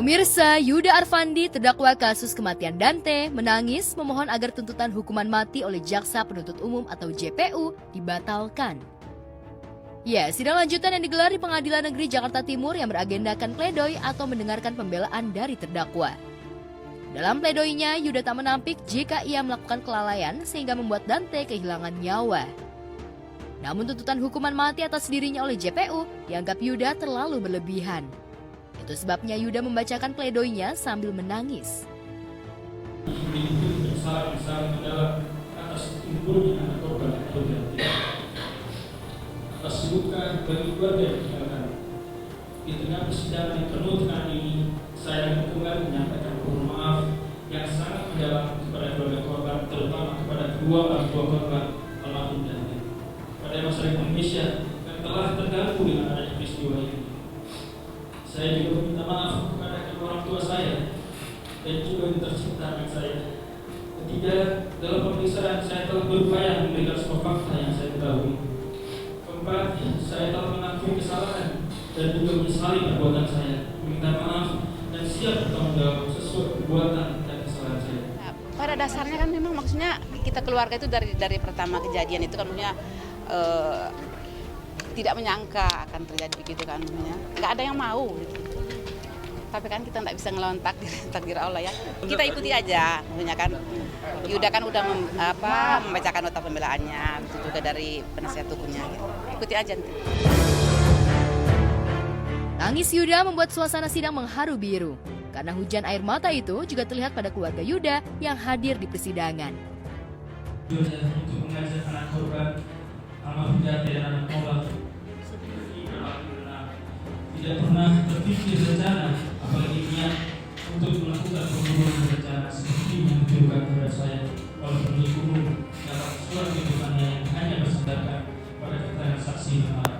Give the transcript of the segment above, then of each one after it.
Pemirsa, Yuda Arfandi, terdakwa kasus kematian Dante, menangis memohon agar tuntutan hukuman mati oleh Jaksa Penuntut Umum atau JPU dibatalkan. Ya, sidang lanjutan yang digelar di Pengadilan Negeri Jakarta Timur yang beragendakan pledoi atau mendengarkan pembelaan dari terdakwa. Dalam pledoinya, Yuda tak menampik jika ia melakukan kelalaian sehingga membuat Dante kehilangan nyawa. Namun tuntutan hukuman mati atas dirinya oleh JPU dianggap Yuda terlalu berlebihan. Itu sebabnya Yuda membacakan pledoinya sambil menangis. Atas timbulnya korban atau atas luka bagi keluarga yang ditinggalkan. Di tengah persidangan yang penuh tekanan ini, saya mengumpulkan menyampaikan mohon maaf yang sangat mendalam kepada keluarga korban, terutama kepada kedua orang tua korban almarhum Dante, pada masyarakat Indonesia yang telah terganggu dengan adanya peristiwa ini. Saya juga meminta maaf kepada kedua orang tua saya dan juga yang tercinta anak saya. Ketiga, dalam pemeriksaan saya telah berupaya memberikan semua fakta yang saya ketahui. Keempat, saya telah mengakui kesalahan dan juga menyesali perbuatan saya. Meminta maaf dan siap bertanggung jawab sesuai perbuatan dan kesalahan saya. Pada dasarnya kan memang maksudnya kita keluarga itu dari pertama kejadian itu kan maksudnya tidak menyangka akan terjadi begitu kan, nggak ada yang mau gitu. Tapi kan kita nggak bisa ngelawan takdir Allah ya. Kita ikuti aja, maksudnya kan Yuda kan udah membacakan nota pembelaannya, itu juga dari penasihat hukumnya gitu. Ikuti aja nanti. Tangis Yuda membuat suasana sidang mengharu biru karena hujan air mata itu juga terlihat pada keluarga Yuda yang hadir di persidangan. Yuda untuk mengajak anak korban almarhum Dante dan anak korban tidak pernah terpikir rencana, apalagi niat untuk melakukan pembunuhan berencana seperti yang dituduhkan kepada saya oleh penuntut umum dalam surat tuntutannya yang hanya bersandarkan pada keterangan saksi mahal.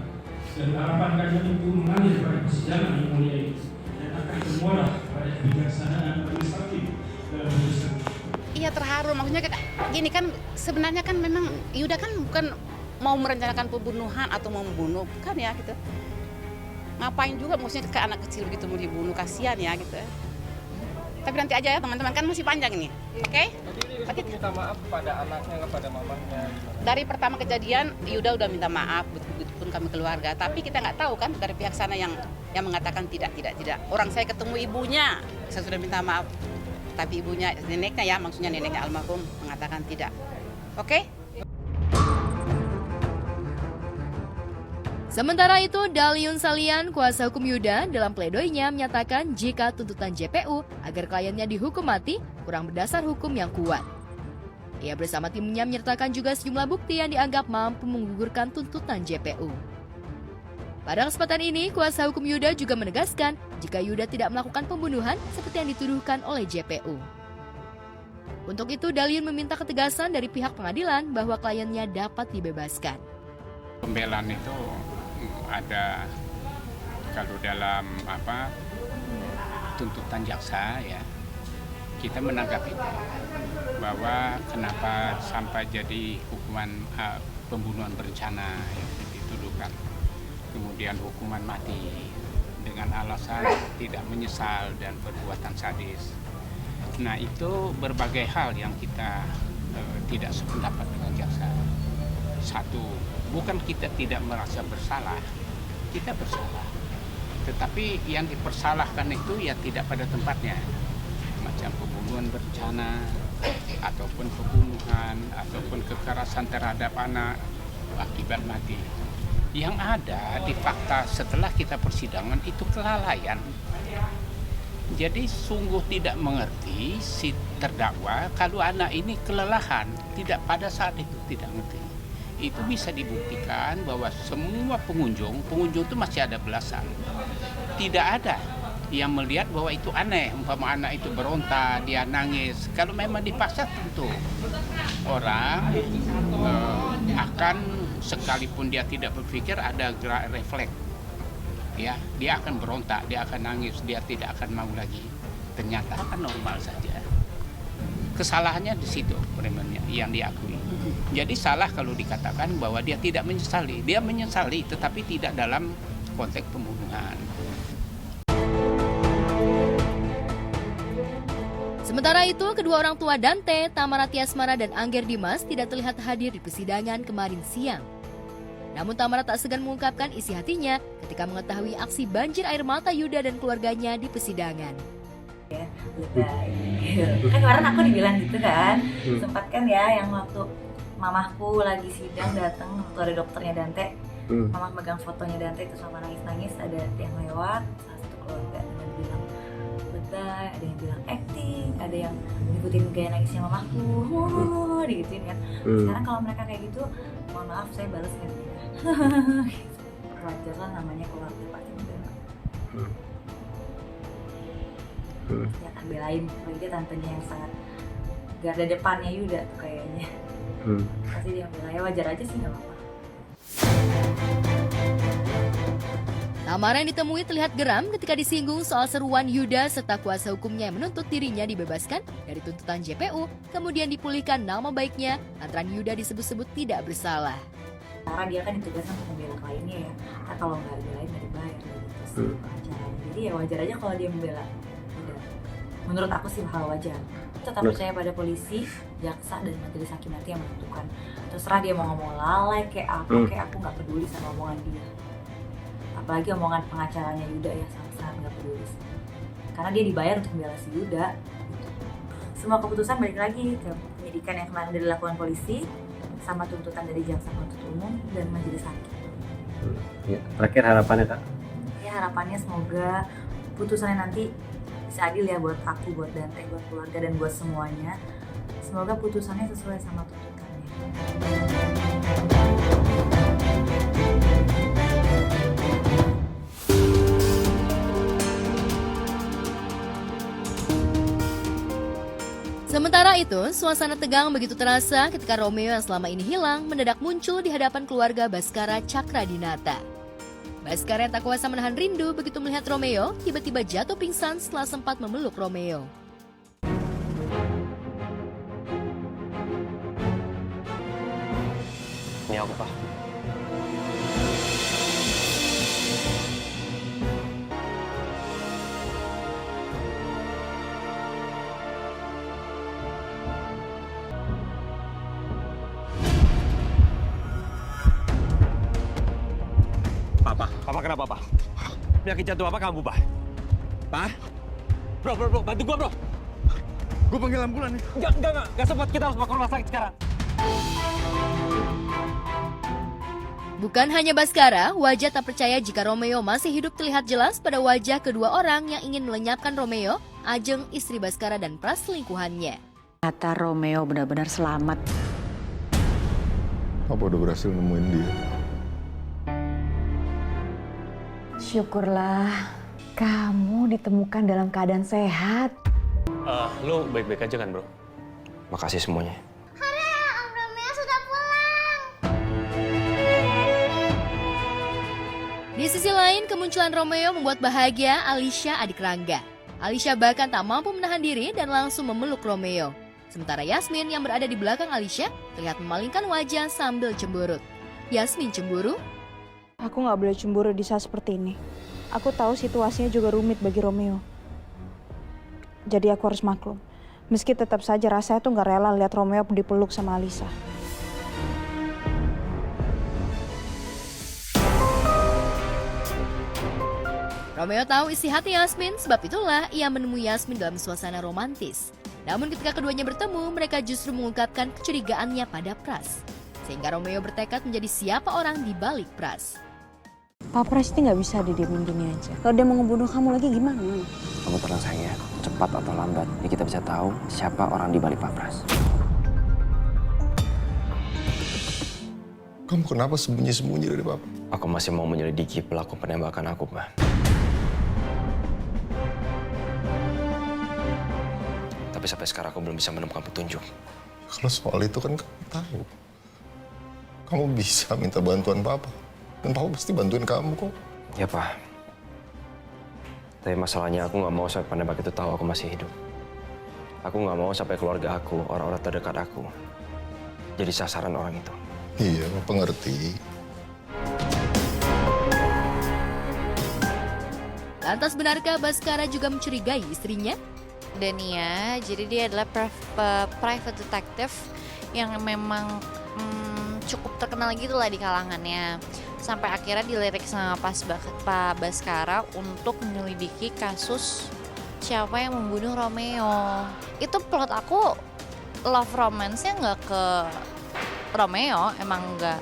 Dan harapan kami untuk mengalir pada persidangan yang mulia ini dan akan bermuara pada kebijaksanaan majelis hakim dalam memutuskan. Iya, terharu, maksudnya gini kan sebenarnya kan memang Yuda kan bukan mau merencanakan pembunuhan atau mau membunuh, bukan ya gitu. Ngapain juga maksudnya ke anak kecil gitu mau dibunuh, kasihan ya gitu. Tapi nanti aja ya teman-teman, kan masih panjang ini. Oke? Jadi minta maaf kepada anaknya, kepada mamanya. Dari pertama kejadian Yuda udah minta maaf, begitu-begitu kami keluarga. Tapi kita nggak tahu kan dari pihak sana yang mengatakan tidak. Orang saya ketemu ibunya, saya sudah minta maaf. Tapi ibunya, neneknya ya, maksudnya neneknya almarhum mengatakan tidak. Oke? Sementara itu, Daliun Salian, kuasa hukum Yuda, dalam pledoinya menyatakan jika tuntutan JPU agar kliennya dihukum mati kurang berdasar hukum yang kuat. Ia bersama timnya menyertakan juga sejumlah bukti yang dianggap mampu menggugurkan tuntutan JPU. Pada kesempatan ini, kuasa hukum Yuda juga menegaskan jika Yuda tidak melakukan pembunuhan seperti yang dituduhkan oleh JPU. Untuk itu, Daliun meminta ketegasan dari pihak pengadilan bahwa kliennya dapat dibebaskan. Pembelaan itu ada kalau dalam tuntutan jaksa ya, kita menanggapi itu bahwa kenapa sampai jadi hukuman pembunuhan berencana yang dituduhkan, kemudian hukuman mati dengan alasan tidak menyesal dan perbuatan sadis. Nah, itu berbagai hal yang kita tidak sependapat dengan jaksa. Satu, bukan kita tidak merasa bersalah, kita bersalah. Tetapi yang dipersalahkan itu ya tidak pada tempatnya. Macam pembunuhan berencana, ataupun pembunuhan, ataupun kekerasan terhadap anak akibat mati. Yang ada di fakta setelah kita persidangan itu kelalaian. Jadi sungguh tidak mengerti si terdakwa kalau anak ini kelelahan, tidak pada saat itu tidak mengerti. Itu bisa dibuktikan bahwa semua pengunjung itu masih ada belasan. Tidak ada yang melihat bahwa itu aneh, umpama anak itu berontak, dia nangis. Kalau memang dipaksa tentu orang akan, sekalipun dia tidak berpikir, ada gerak refleks. Ya, dia akan berontak, dia akan nangis, dia tidak akan mau lagi. Ternyata akan normal saja. Kesalahannya di situ primernya yang diakui. Jadi salah kalau dikatakan bahwa dia tidak menyesali. Dia menyesali tetapi tidak dalam konteks pembunuhan. Sementara itu, kedua orang tua Dante, Tamara Tiasmara dan Angger Dimas tidak terlihat hadir di persidangan kemarin siang. Namun Tamara tak segan mengungkapkan isi hatinya ketika mengetahui aksi banjir air mata Yuda dan keluarganya di persidangan. Lebay. Kan kemarin aku dibilang gitu kan, sempat kan ya yang waktu mamahku lagi sidang datang waktu ada dokternya Dante, mamah megang fotonya Dante itu sama nangis-nangis, ada yang lewat salah satu keluarga dan bilang lebay, ada yang bilang acting, ada yang ngikutin gaya nangisnya mamahku, digituin kan. Sekarang kalau mereka kayak gitu, mohon maaf saya balas kan ya. Wajar lah namanya keluarga pasti membela. Dia akan belain, apalagi dia tantenya yang sangat garda depannya Yuda tuh kayaknya. Pasti dia bela, ya wajar aja sih, gak apa-apa. Tamara yang ditemui terlihat geram ketika disinggung soal seruan Yuda serta kuasa hukumnya yang menuntut dirinya dibebaskan dari tuntutan JPU, kemudian dipulihkan nama baiknya lantaran Yuda disebut-sebut tidak bersalah. Karena dia kan ditugaskan untuk membela kliennya ya, nah, kalau nggak dibelain nggak dibayar gitu sih pengacaranya. Jadi ya wajar aja kalau dia membela. Udah. Menurut aku sih hal wajar. Tetap percaya pada polisi, jaksa dan majelis hakim nanti yang menentukan. Terserah dia mau ngomong lalai kayak apa, kayak aku nggak peduli sama omongan dia. Apalagi omongan pengacaranya Yuda ya, sangat nggak peduli sih. Karena dia dibayar untuk membela si Yuda. Gitu. Semua keputusan balik lagi ke penyidikan yang kemarin dilakukan polisi, sama tuntutan dari jaksa penuntut umum dan majelis hakim. Ya, terakhir harapannya Kak? Ya harapannya semoga putusannya nanti bisa adil ya buat aku, buat Dante, buat keluarga dan buat semuanya. Semoga putusannya sesuai sama tuntutannya. Sementara itu, suasana tegang begitu terasa ketika Romeo yang selama ini hilang mendadak muncul di hadapan keluarga Baskara Cakradinata. Baskara yang tak kuasa menahan rindu begitu melihat Romeo, tiba-tiba jatuh pingsan setelah sempat memeluk Romeo. Ini aku Pak. Papa kenapa, Pak? Penyakit jantung apa kamu, Pak? Pak? Bro, bantu gua, bro. Gua panggil ambulan nih. Enggak sempat, kita harus bawa ke rumah sakit sekarang. Bukan hanya Baskara, wajah tak percaya jika Romeo masih hidup terlihat jelas pada wajah kedua orang yang ingin melenyapkan Romeo, Ajeng, istri Baskara dan praselingkuhannya. Ternyata Romeo benar-benar selamat. Apa udah berhasil nemuin dia? Syukurlah kamu ditemukan dalam keadaan sehat. Lu baik-baik aja kan, bro? Makasih semuanya. Om Romeo sudah pulang. Di sisi lain, kemunculan Romeo membuat bahagia Alicia, adik Rangga. Alicia bahkan tak mampu menahan diri dan langsung memeluk Romeo. Sementara Yasmin yang berada di belakang Alicia terlihat memalingkan wajah sambil cemberut. Yasmin cemburu? Aku nggak boleh cemburu di saat seperti ini. Aku tahu situasinya juga rumit bagi Romeo. Jadi aku harus maklum. Meski tetap saja rasanya tuh nggak rela lihat Romeo dipeluk sama Alisa. Romeo tahu isi hati Yasmin, sebab itulah ia menemui Yasmin dalam suasana romantis. Namun ketika keduanya bertemu, mereka justru mengungkapkan kecurigaannya pada Pras. Sehingga Romeo bertekad menjadi siapa orang di balik Pras. Pak Pras itu nggak bisa didiemin gini aja. Kalau dia mau ngebunuh kamu lagi gimana? Kamu tenang sayang ya. Cepat atau lambat, ya kita bisa tahu siapa orang di balik Pak Pras. Kamu kenapa sembunyi-sembunyi dari Papa? Aku masih mau menyelidiki pelaku penembakan aku, Pak. Tapi sampai sekarang aku belum bisa menemukan petunjuk. Kalau soal itu kan kamu tahu. Kamu bisa minta bantuan Papa. Dan Papa pasti bantuin kamu kok. Ya, Pak. Tapi masalahnya aku nggak mau sampai penembak itu tahu aku masih hidup. Aku nggak mau sampai keluarga aku, orang-orang terdekat aku, jadi sasaran orang itu. Iya, Papa ngerti. Lantas benarkah Baskara juga mencurigai istrinya? Dania. Jadi dia adalah private detective yang memang cukup terkenal gitu lah di kalangannya. Sampai akhirnya dilirik sama Pak Baskara untuk menyelidiki kasus siapa yang membunuh Romeo. Itu plot aku love romance-nya nggak ke Romeo, emang nggak.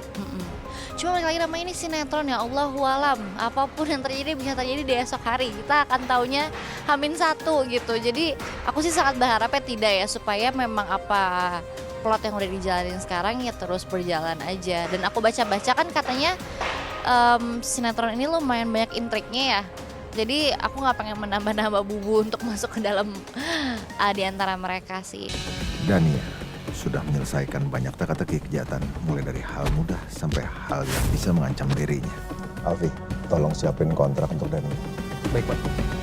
Cuma lagi namanya ini sinetron ya, Allahualam. Apapun yang terjadi bisa terjadi di esok hari. Kita akan taunya H-1 gitu. Jadi aku sih sangat berharapnya tidak ya, supaya memang apa plot yang udah dijalanin sekarang ya terus berjalan aja. Dan aku baca-baca kan katanya sinetron ini lumayan banyak intriknya ya. Jadi aku nggak pengen menambah-nambah bubu untuk masuk ke dalam di antara mereka sih. Dania sudah menyelesaikan banyak teka-teki kejahatan, mulai dari hal mudah sampai hal yang bisa mengancam dirinya. Alfi, tolong siapin kontrak untuk Dania. Baik, Pak.